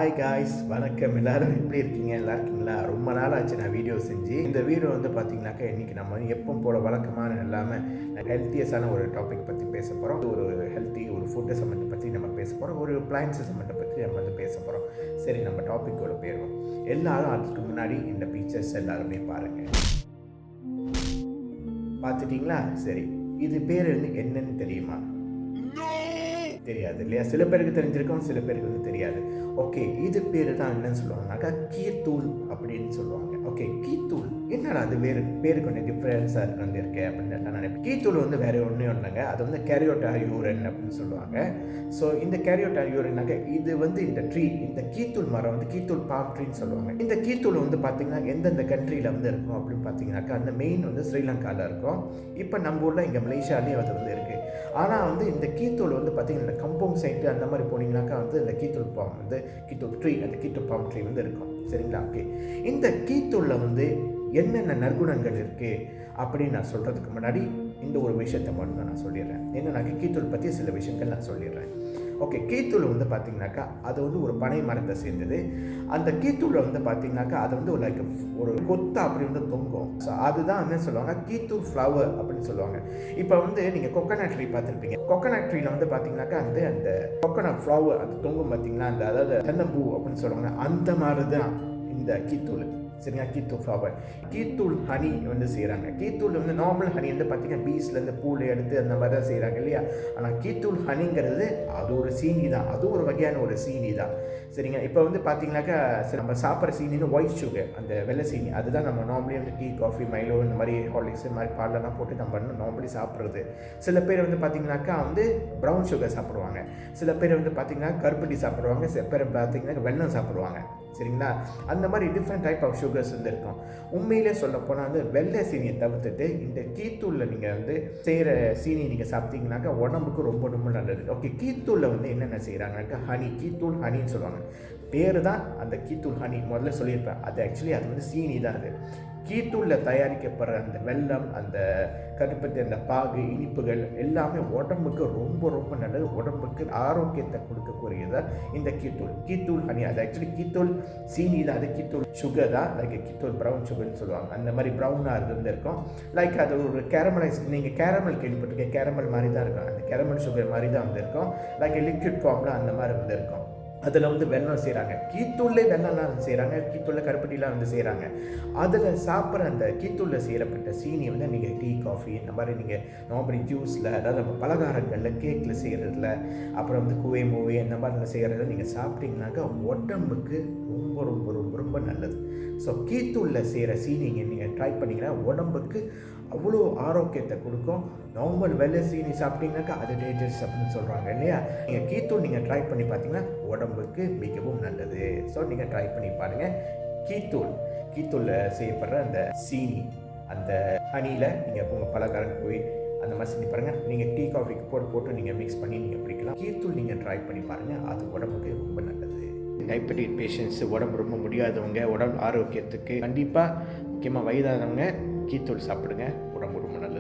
Hi guys, வணக்கம். எல்லோரும் எப்படி இருக்கீங்க? நல்லா இருக்கீங்களா? ரொம்ப நாள் ஆச்சு நான் வீடியோ செஞ்சு. இந்த வீடியோ பார்த்தீங்கன்னாக்கா இன்றைக்கி நம்ம எப்பவும் போல் வழக்கமான இல்லாமல் ஹெல்த்தியஸான ஒரு டாபிக் பற்றி பேச போகிறோம். ஒரு ஒரு ஃபுட்டு சம்மந்தம் பற்றி நம்ம பேச போகிறோம். ஒரு அப்ளையன்ஸஸ் சம்மந்தம் பற்றி நம்ம பேச போகிறோம். சரி, நம்ம டாப்பிக்கோட போயிடுவோம். எல்லாரும் அதுக்கு முன்னாடி இந்த பிக்சர்ஸ் எல்லாருமே பாருங்கள். பார்த்துட்டிங்களா? சரி, இது பேர் என்னன்னு தெரியுமா? தெரியாது இல்லையா? சில பேருக்கு தெரிஞ்சிருக்கும், சில பேருக்கு தெரியாது. ஓகே, இது பேர் தான் என்னன்னு சொல்லுவாங்கனாக்கா கீத்தூள் அப்படின்னு சொல்லுவாங்க. ஓகே, கீத்தூள் என்னடா அது வேறு பேரு கொஞ்சம் டிஃப்ரென்ஸாக இருக்கு அப்படின்னு நான் நினைப்பேன். கீத்தூள் வேறு ஒன்றும் இல்லைங்க, அது கேரியோட்டா யூரன் அப்படின்னு சொல்லுவாங்க. ஸோ இந்த கேரியோட்டா யூரன்னாக்க இது இந்த ட்ரீ, இந்த கீத்தூள் மரம் கீத்தூள் பாம் ட்ரீன்னு சொல்லுவாங்க. இந்த கீத்தூள் பார்த்தீங்கன்னா எந்தெந்த கண்ட்ரியில் இருக்கும் அப்படின்னு பார்த்தீங்கன்னாக்கா அந்த மெயின் ஸ்ரீலங்காவில் இருக்கும். இப்போ நம்ம ஊரில் இங்கே மலேசியாலேயும் அது இருக்குது. ஆனால் இந்த கீத்தூள் பார்த்தீங்கன்னா கம்பவுண்ட் சைட்டு அந்த மாதிரி போனீங்கன்னாக்கா இந்த கீத்தூள் பாம் கீத்தூள் ட்ரீ, அந்த கீத்தூள் பாம் ட்ரீ இருக்கும். சரிங்களா? ஓகே, இந்த கீத்தூளில் என்னென்ன நற்குணங்கள் இருக்குது அப்படின்னு நான் சொல்கிறதுக்கு முன்னாடி இந்த ஒரு விஷயத்தை மட்டும் தான் நான் சொல்லிடுறேன். என்னன்னாக்கா கீத்தூள் பற்றி சில விஷயங்கள் நான் சொல்லிடுறேன். ஓகே, கீத்தூள் பார்த்தீங்கன்னாக்கா அது ஒரு பனை மரத்தை சேர்ந்தது. அந்த கீத்தூளை பார்த்தீங்கன்னாக்கா அது லைக் ஒரு கொத்தா அப்படி தொங்கும். ஸோ அதுதான் என்ன சொல்லுவாங்க, கீத்தூள் ஃப்ளவர் அப்படின்னு சொல்லுவாங்க. இப்போ நீங்கள் கொக்கனட் ட்ரீ பார்த்துருப்பீங்க. கொக்கனட் ட்ரீல பார்த்தீங்கன்னாக்கா அந்த கொக்கனட் ஃப்ளவர் அது தொங்கும் பார்த்தீங்களா, அந்த அதாவது தென்னம்பூ அப்படின்னு சொல்லுவாங்க. அந்த மாதிரி தான் இந்த கீத்தூள். சரிங்களா? கீத்தூள் ஃப்ளவர், கீத்தூள் ஹனி செய்கிறாங்க. கீத்தூள் நார்மல் ஹனி பார்த்தீங்கன்னா பீஸ்லேருந்து பூவில் எடுத்து அந்த மாதிரி தான் செய்கிறாங்க இல்லையா? ஆனால் கீத்தூள் ஹனிங்கிறது அது ஒரு சீனி தான், அது ஒரு வகையான ஒரு சீனி தான். சரிங்க? இப்போ பார்த்தீங்கன்னாக்கா நம்ம சாப்பிட்ற சீனின்னு ஒயிட் சுகர், அந்த வெள்ளை சீனி, அதுதான் நம்ம நார்மலி டீ, காஃபி, மைலோ இந்த மாதிரி ஹார்லிக்ஸ் இந்த மாதிரி பாலெல்லாம் போட்டு நம்ம நார்மலி சாப்பிட்றது. சில பேர் பார்த்தீங்கன்னாக்கா ப்ரௌன் சுகர் சாப்பிடுவாங்க. சில பேர் பார்த்தீங்கன்னா கருப்பட்டி சாப்பிடுவாங்க. சில பேர் பார்த்தீங்கன்னா வெல்லம் சாப்பிடுவாங்க. சரிங்களா? அந்த மாதிரி டிஃப்ரெண்ட் டைப் ஆஃப் சுகர்ஸ் இருக்கும். உண்மையிலே சொல்ல போனால் வெள்ளை சீனியை தவிர்த்துட்டு இந்த கீத்தூளில் நீங்கள் செய்கிற சீனி நீங்கள் சாப்பிட்டீங்கன்னாக்கா உடம்புக்கு ரொம்ப ரொம்ப நல்லது. ஓகே, கீத்தூளில் என்னென்ன செய்கிறாங்கனாக்கா ஹனி, கீத்தூள் ஹனின்னு சொல்லுவாங்க. பேர் தான் அந்த கீத்தூள் ஹனி, முதல்ல சொல்லியிருப்பேன். அது ஆக்சுவலி அது சீனி தான். அது கீத்தூளில் தயாரிக்கப்படுற அந்த வெல்லம், அந்த கருப்பட்டி, அந்த பாகு, இனிப்புகள் எல்லாமே உடம்புக்கு ரொம்ப ரொம்ப நல்லது. உடம்புக்கு ஆரோக்கியத்தை கொடுக்கக்கூடியதான் இந்த கீத்தூள் ஹனி. அது ஆக்சுவலி கீத்தூள் சீனி தான், அது கீத்தூள் சுகர் தான். லைக் கீத்தூள் ப்ரௌன் சுகர்னு சொல்லுவாங்க. அந்த மாதிரி ப்ரௌனாக இருக்கும். லைக் அது ஒரு கேரமலைஸ், நீங்கள் கேரமல் கேள்விப்பட்டிருக்கேன், கேரமல் மாதிரி தான் இருக்கும். அந்த கேரமல் சுகர் மாதிரி தான் இருக்கும். லைக் லிக்விட் ஃபார்மில் அந்த மாதிரி இருக்கும். அதில் வெல்லம் செய்கிறாங்க. கீத்தூள்லே வெள்ளம்லாம் செய்கிறாங்க. கீத்தூளில் கருப்பட்டிலாம் செய்கிறாங்க. அதில் சாப்பிட்ற அந்த கீத்தூளில் செய்யப்பட்ட சீனி நீங்கள் டீ, காஃபி இந்த மாதிரி நீங்கள் நார்மலி ஜூஸில், அதாவது நம்ம பலகாரங்களில், கேக்கில் செய்கிறதுல, அப்புறம் குவே மூவே இந்த மாதிரி செய்கிறத நீங்கள் சாப்பிட்டீங்கன்னாக்கா உடம்புக்கு ரொம்ப ரொம்ப ரொம்ப ரொம்ப நல்லது. ஸோ கீத்தூளில் செய்கிற சீனிங்க நீங்கள் ட்ரை பண்ணிங்கன்னா உடம்புக்கு அவ்வளோ ஆரோக்கியத்தை கொடுக்கும். நார்மல் வெள்ளை சீனி சாப்பிட்டீங்கன்னாக்கா அது டேஞ்சரஸ் அப்படின்னு சொல்கிறாங்க இல்லையா? நீங்கள் கீத்தூள் நீங்கள் ட்ரை பண்ணி பார்த்தீங்கன்னா உடம்புக்கு மிகவும் நல்லது. ஸோ நீங்கள் ட்ரை பண்ணி பாருங்கள். கீத்தூளில் செய்யப்படுற அந்த சீனி, அந்த ஹனியில் நீங்கள் உங்கள் பலகாரம் போய் அந்த மாதிரி செஞ்சு பாருங்கள். நீங்கள் டீ, காஃபிக்கு போட்டு நீங்கள் மிக்ஸ் பண்ணி நீங்கள் பிடிக்கலாம். கீத்தூள் நீங்கள் ட்ரை பண்ணி பாருங்கள், அது உடம்புக்கு ரொம்ப நல்லது. டைபெட்டிக் பேஷண்ட்ஸ், உடம்பு ரொம்ப முடியாதவங்க, உடம்பு ஆரோக்கியத்துக்கு கண்டிப்பாக, முக்கியமாக வயதானவங்க கீத்தூள் சாப்பிடுங்க, உடம்பு ரொம்ப நல்லது.